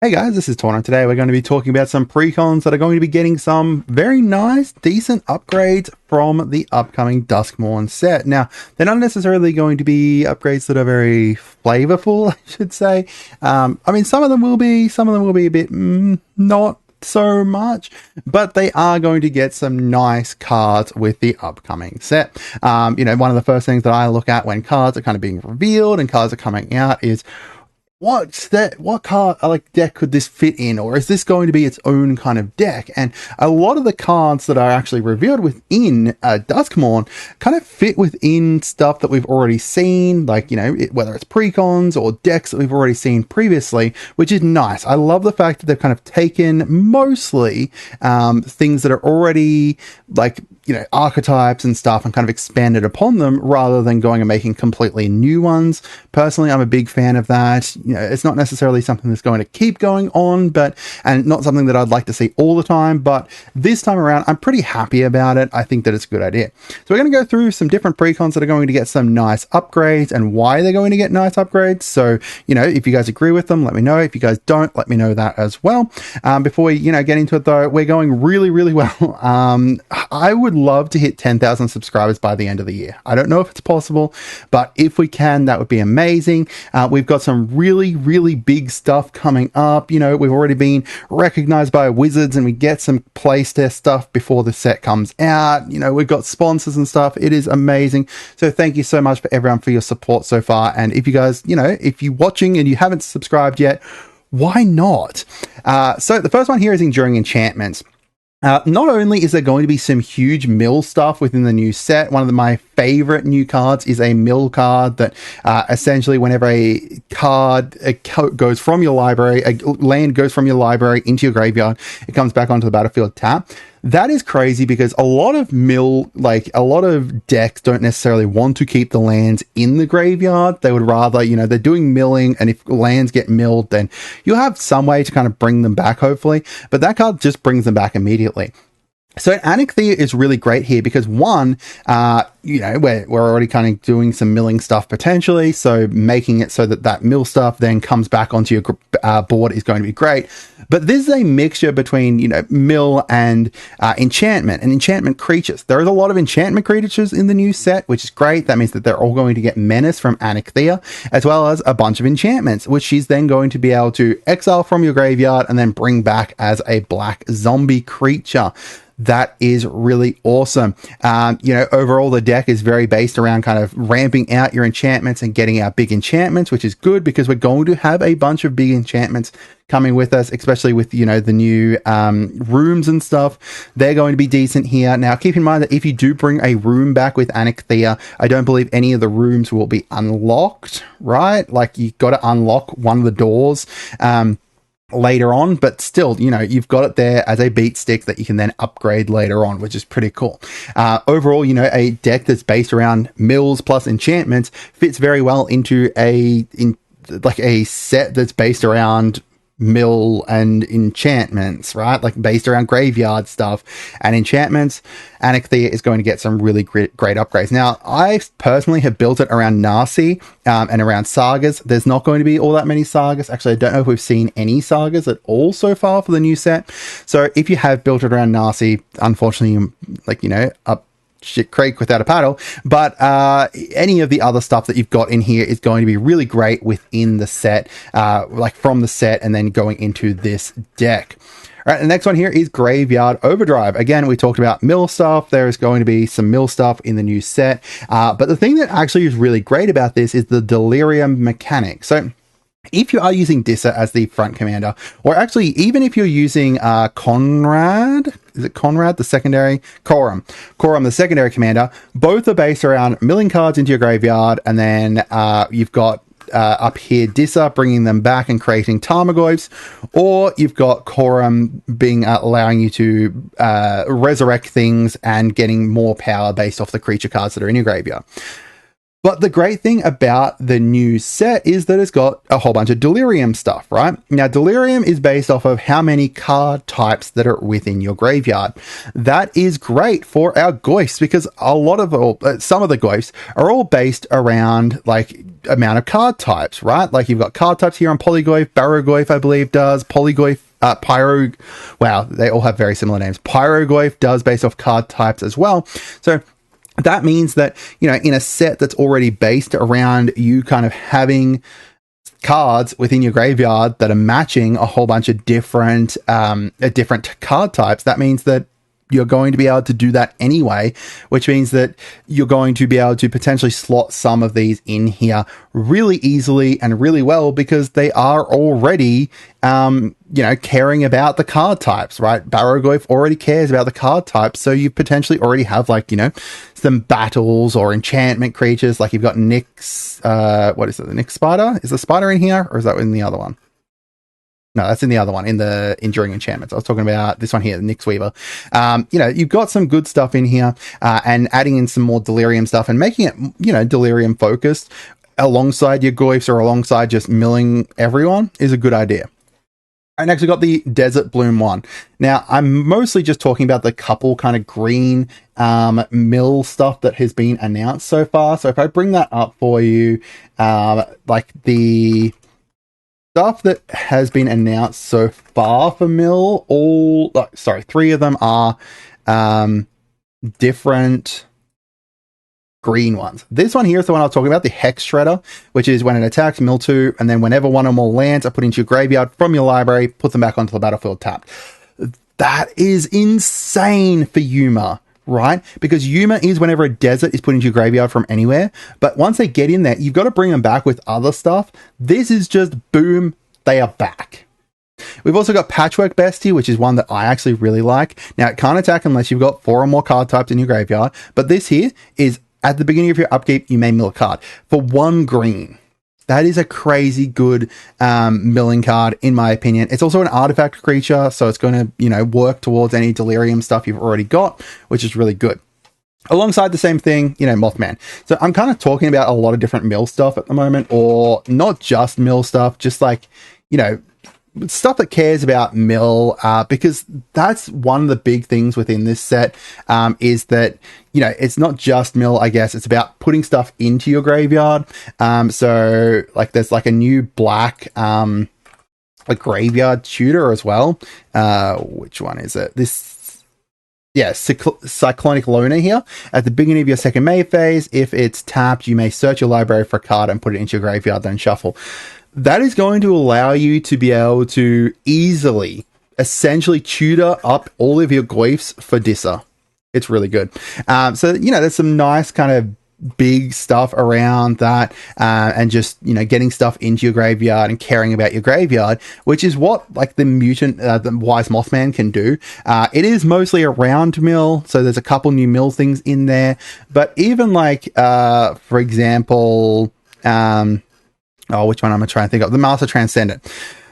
Hey guys, this is Tauna. Today we're going to be talking about some precons that are going to be getting some very nice, decent upgrades from the upcoming Duskmourn set. Now, they're not necessarily going to be upgrades that are very flavorful, I should say. I mean, some of them will be a bit not so much, but they are going to get some nice cards with the upcoming set. One of the first things that I look at when cards are kind of being revealed and cards are coming out is what card deck could this fit in, or is this going to be its own kind of deck? And a lot of the cards that are actually revealed within Duskmourn kind of fit within stuff that we've already seen, whether it's precons or decks that we've already seen previously, which is nice. I love the fact that they've kind of taken mostly things that are already archetypes and stuff and kind of expanded upon them rather than going and making completely new ones. Personally, I'm a big fan of that. It's not necessarily something that's going to keep going on, and not something that I'd like to see all the time, but this time around, I'm pretty happy about it. I think that it's a good idea. So we're going to go through some different precons that are going to get some nice upgrades and why they're going to get nice upgrades. So, if you guys agree with them, let me know. If you guys don't, let me know that as well. Before we, get into it though, we're going really, really well. I would love to hit 10,000 subscribers by the end of the year. I don't know if it's possible, but if we can, that would be amazing. We've got some really, really big stuff coming up. We've already been recognized by Wizards and we get some playtest stuff before the set comes out. We've got sponsors and stuff. It is amazing. So thank you so much for everyone for your support so far. And if you guys, if you're watching and you haven't subscribed yet, why not? So the first one here is Enduring Enchantments. Not only is there going to be some huge mill stuff within the new set, one of my favorite new cards is a mill card that essentially whenever a card goes from your library, a land goes from your library into your graveyard, it comes back onto the battlefield tap. That is crazy because a lot of decks don't necessarily want to keep the lands in the graveyard. They would rather, they're doing milling, and if lands get milled, then you'll have some way to kind of bring them back, hopefully. But that card just brings them back immediately. So Anarchia is really great here because one, we're already kind of doing some milling stuff potentially. So making it so that mill stuff then comes back onto your board is going to be great. But this is a mixture between, mill and enchantment and enchantment creatures. There is a lot of enchantment creatures in the new set, which is great. That means that they're all going to get Menace from Anarchia, as well as a bunch of enchantments, which she's then going to be able to exile from your graveyard and then bring back as a black zombie creature. That is really awesome. Overall, the deck is very based around kind of ramping out your enchantments and getting out big enchantments, which is good because we're going to have a bunch of big enchantments coming with us, especially with, the new rooms and stuff. They're going to be decent here. Now, keep in mind that if you do bring a room back with Anarchia, I don't believe any of the rooms will be unlocked, right? Like, you got to unlock one of the doors. Later on, but still, you've got it there as a beat stick that you can then upgrade later on, which is pretty cool. Overall, a deck that's based around mills plus enchantments fits very well into a set that's based around mill and enchantments, right? Like based around graveyard stuff and enchantments. Anarchia is going to get some really great upgrades. Now, I personally have built it around Nasi and around sagas. There's not going to be all that many sagas. Actually, I don't know if we've seen any sagas at all so far for the new set. So if you have built it around Nasi, unfortunately, up shit creek without a paddle, but any of the other stuff that you've got in here is going to be really great within the set, from the set and then going into this deck. All right, the next one here is Graveyard Overdrive. Again, we talked about mill stuff. There is going to be some mill stuff in the new set, but the thing that actually is really great about this is the Delirium mechanic. So if you are using Dissa as the front commander, or actually even if you're using Conrad, is it Conrad, the secondary? Corum, the secondary commander, both are based around milling cards into your graveyard, and then you've got up here Dissa bringing them back and creating Tarmogoyfs, or you've got Corum being allowing you to resurrect things and getting more power based off the creature cards that are in your graveyard. But the great thing about the new set is that it's got a whole bunch of Delirium stuff, right? Now, Delirium is based off of how many card types that are within your graveyard. That is great for our Goyfs because some of the Goyfs are all based around like amount of card types, right? Like you've got card types here on Polygoyf, Barogoyf, I believe does, Polygoyf, Pyro, wow, they all have very similar names. Pyrogoyf does based off card types as well. So that means that, you know, in a set that's already based around you kind of having cards within your graveyard that are matching a whole bunch of different card types, that means that you're going to be able to do that anyway, which means that you're going to be able to potentially slot some of these in here really easily and really well because they are already, caring about the card types, right? Barogoyf already cares about the card types, so you potentially already have some battles or enchantment creatures, like you've got Nyx, what is it, the Nyx Spider? Is the Spider in here, or is that in the other one? No, that's in the other one, in the Enduring Enchantments. I was talking about this one here, the Nyx Weaver. You've got some good stuff in here, and adding in some more Delirium stuff and making it, Delirium focused alongside your Goyfs or alongside just milling everyone is a good idea. All right, next we've got the Desert Bloom one. Now, I'm mostly just talking about the couple kind of green mill stuff that has been announced so far. So if I bring that up for you, like the stuff that has been announced so far for mill, three of them are different green ones. This one here is the one I was talking about, the Hex Shredder, which is when it attacks, mill 2, and then whenever one or more lands are put into your graveyard from your library, put them back onto the battlefield tapped. That is insane for Yuma, right? Because Yuma is whenever a desert is put into your graveyard from anywhere, but once they get in there, you've got to bring them back with other stuff. This is just boom, they are back. We've also got Patchwork Bestie, which is one that I actually really like. Now, it can't attack unless you've got 4 or more card types in your graveyard, but this here is at the beginning of your upkeep, you may mill a card for 1 green. That is a crazy good milling card, in my opinion. It's also an artifact creature, so it's going to, work towards any Delirium stuff you've already got, which is really good. Alongside the same thing, Mothman. So I'm kind of talking about a lot of different mill stuff at the moment, or not just mill stuff, just like, stuff that cares about mill, because that's one of the big things within this set, is that, it's not just mill, I guess. It's about putting stuff into your graveyard. So like there's like a new black, a graveyard tutor as well. Which one is it? Cyclonic Loner here. At the beginning of your second May phase, if it's tapped, you may search your library for a card and put it into your graveyard, then shuffle. That is going to allow you to be able to easily, essentially tutor up all of your Goyfs for Dissa. It's really good. So, there's some nice kind of big stuff around that, and just, getting stuff into your graveyard and caring about your graveyard, which is what, like, the mutant, the Wise Mothman can do. It is mostly around mill, so there's a couple new mill things in there, but even like, for example, which one am I trying to think of? The Master Transcendent.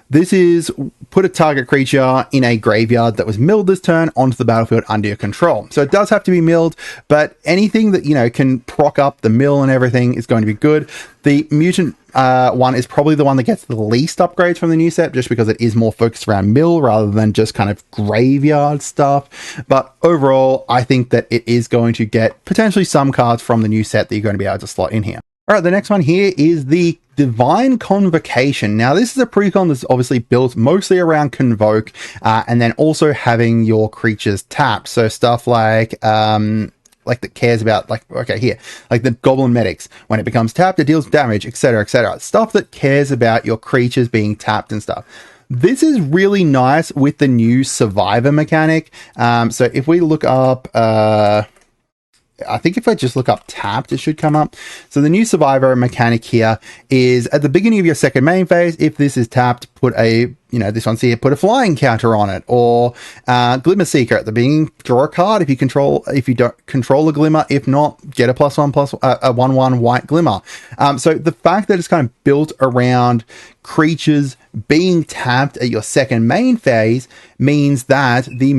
This is put a target creature in a graveyard that was milled this turn onto the battlefield under your control. So it does have to be milled, but anything that, can proc up the mill and everything is going to be good. The mutant one is probably the one that gets the least upgrades from the new set, just because it is more focused around mill rather than just kind of graveyard stuff. But overall, I think that it is going to get potentially some cards from the new set that you're going to be able to slot in here. All right, the next one here is the Divine Convocation. Now, this is a precon that's obviously built mostly around Convoke, and then also having your creatures tapped. So stuff like that cares about, like the Goblin Medics. When it becomes tapped, it deals damage, etc., etc. Stuff that cares about your creatures being tapped and stuff. This is really nice with the new Survivor mechanic. So if we look up... I think if I just look up tapped, it should come up. So the new Survivor mechanic here is at the beginning of your second main phase, if this is tapped, put a, this one's here, put a flying counter on it, or Glimmer Seeker at the beginning, draw a card if you don't control a Glimmer. If not, get a +1/+1 white Glimmer. So the fact that it's kind of built around creatures being tapped at your second main phase means that the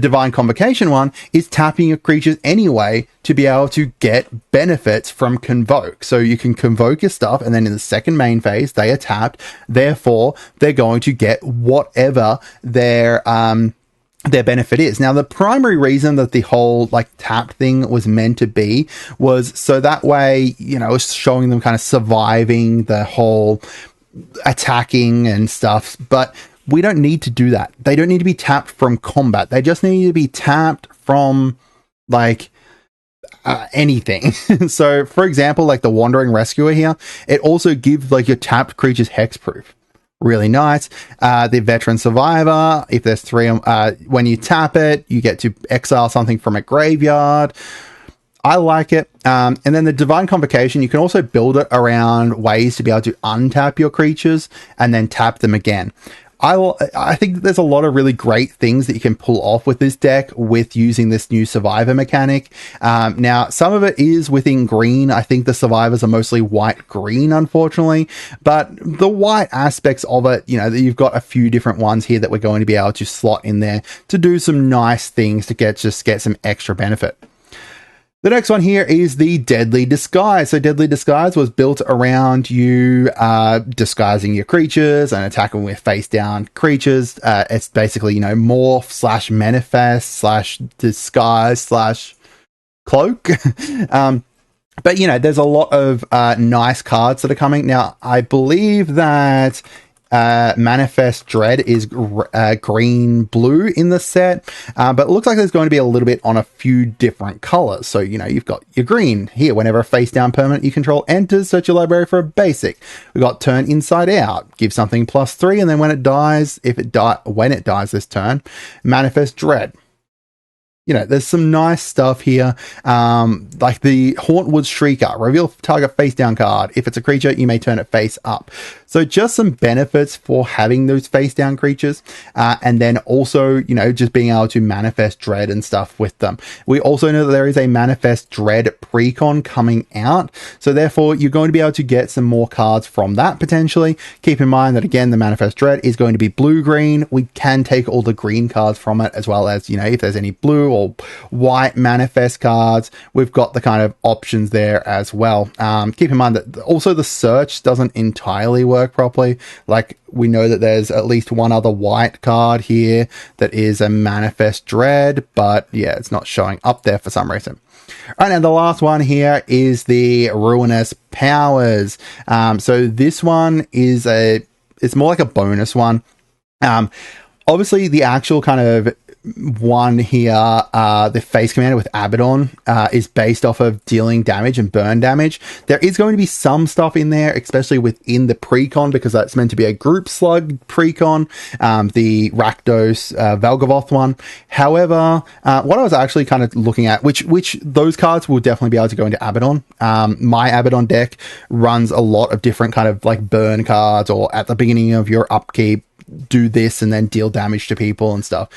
Divine Convocation one is tapping your creatures anyway to be able to get benefits from Convoke. So you can convoke your stuff, and then in the second main phase, they are tapped. Therefore, they're going to get whatever their benefit is. Now, the primary reason that the whole like tap thing was meant to be was so that way, you know, it's showing them kind of surviving the whole attacking and stuff. But we don't need to do that. They don't need to be tapped from combat. They just need to be tapped from like anything. So, for example, like the Wandering Rescuer here, it also gives like your tapped creatures hexproof. Really nice. The Veteran Survivor, if there's 3, when you tap it, you get to exile something from a graveyard. I like it. And then the Divine Convocation, you can also build it around ways to be able to untap your creatures and then tap them again. I think that there's a lot of really great things that you can pull off with this deck with using this new survivor mechanic. Now, some of it is within green. I think the survivors are mostly white-green, unfortunately. But the white aspects of it, you know, you've got a few different ones here that we're going to be able to slot in there to do some nice things to get some extra benefit. The next one here is the Deadly Disguise. So Deadly Disguise was built around you disguising your creatures and attacking with face down creatures. It's basically, you know, morph / manifest / disguise / cloak. But, you know, there's a lot of nice cards that are coming. Now, I believe that Manifest Dread is green-blue in the set, but it looks like there's going to be a little bit on a few different colors. So, you know, you've got your green here. Whenever a face-down permanent you control enters, search your library for a basic. We've got Turn Inside Out. Give something +3, and then when it dies, when it dies this turn, Manifest Dread. You know, there's some nice stuff here, like the Hauntwood Shrieker. Reveal target face down card. If it's a creature, you may turn it face up. So just some benefits for having those face down creatures, and then also, you know, just being able to manifest dread and stuff with them. We also know that there is a Manifest Dread Precon coming out, so therefore you're going to be able to get some more cards from that potentially. Keep in mind that again, the Manifest Dread is going to be blue-green. We can take all the green cards from it, as well as, you know, if there's any blue or white manifest cards, we've got the kind of options there as well. Keep in mind that also the search doesn't entirely work properly. Like, we know that there's at least one other white card here that is a Manifest Dread, but yeah, it's not showing up there for some reason. All right, and the last one here is the Ruinous Powers. So this one is it's more like a bonus one. Obviously the actual kind of one here, the face commander with Abaddon, is based off of dealing damage and burn damage. There is going to be some stuff in there, especially within the Precon, because that's meant to be a group slug Precon, the Rakdos Velgavoth one. However, what I was actually kind of looking at, which those cards will definitely be able to go into Abaddon. My Abaddon deck runs a lot of different kind of like burn cards, or at the beginning of your upkeep, do this and then deal damage to people and stuff,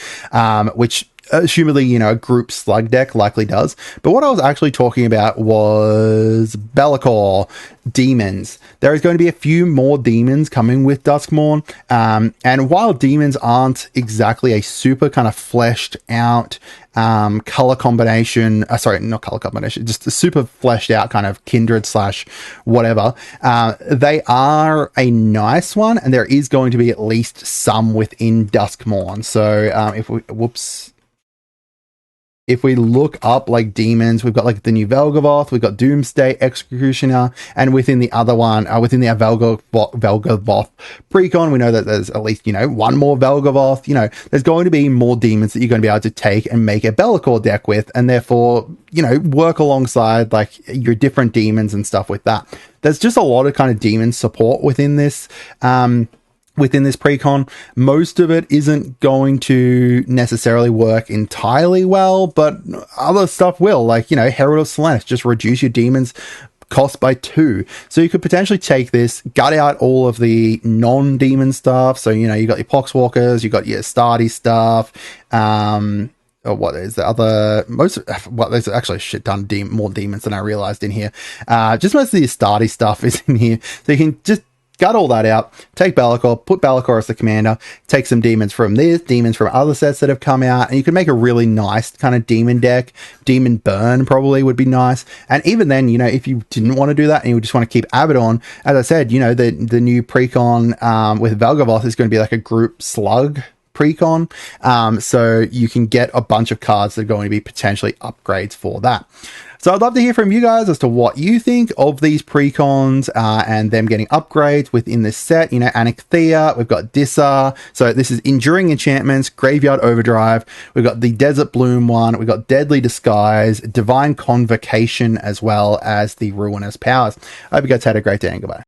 which assumedly, you know, a group slug deck likely does. But what I was actually talking about was Be'lakor demons. There is going to be a few more demons coming with Duskmourn, and while demons aren't exactly a super kind of fleshed out color combination, not color combination, just a super fleshed out kind of kindred / whatever, they are a nice one, and there is going to be at least some within Duskmourn. So if we look up like demons, we've got like the new Velgavoth, we've got Doomsday Executioner, and within the other one, within the Velgavoth Precon, we know that there's at least, you know, one more Velgavoth. You know, there's going to be more demons that you're going to be able to take and make a Be'lakor deck with, and therefore, you know, work alongside like your different demons and stuff with that. There's just a lot of kind of demon support within this Precon. Most of it isn't going to necessarily work entirely well, but other stuff will, like, you know, Herald of Selene, just reduce your demons cost by 2. So you could potentially take this, gut out all of the non-demon stuff. So, you know, you got your Poxwalkers, you got your Stardy stuff, what is the other most? Well, there's actually a shit ton of more demons than I realized in here. Just most of the Astarte stuff is in here, so you can just gut all that out, take Be'lakor, put Be'lakor as the commander, take some demons from this, demons from other sets that have come out, and you can make a really nice kind of demon deck. Demon Burn probably would be nice. And even then, you know, if you didn't want to do that and you just want to keep Abaddon, as I said, you know, the new Precon with Vel'Gavoth is going to be like a group slug Precon. So you can get a bunch of cards that are going to be potentially upgrades for that. So I'd love to hear from you guys as to what you think of these Precons and them getting upgrades within this set. You know, Anakthea, we've got Dissa. So this is Enduring Enchantments, Graveyard Overdrive. We've got the Desert Bloom one. We've got Deadly Disguise, Divine Convocation, as well as the Ruinous Powers. I hope you guys had a great day and goodbye.